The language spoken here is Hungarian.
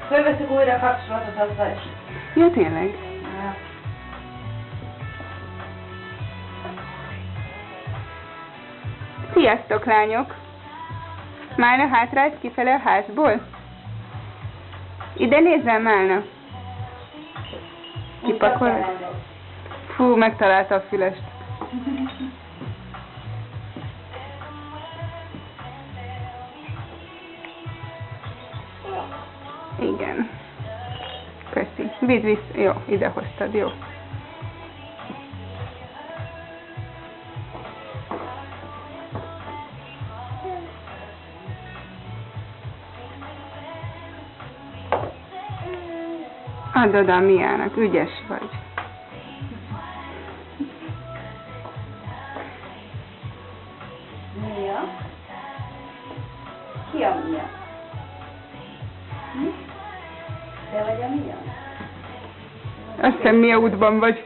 Fölveszük újra a kapcsolatot azzal is. Ja, tényleg. Ja. Sziasztok, lányok! Málna hátrált kifele a házból? Ide nézzel, Málna! Kipakol? Fú, megtalálta a fülest. Igen. Köszi. Vidd vissza. Jó, ide hoztad, jó. Add oda a Miának, ügyes vagy. Mia? Ki a Mia? Te vagy a Mia? Azt hiszem, Mia útban vagy.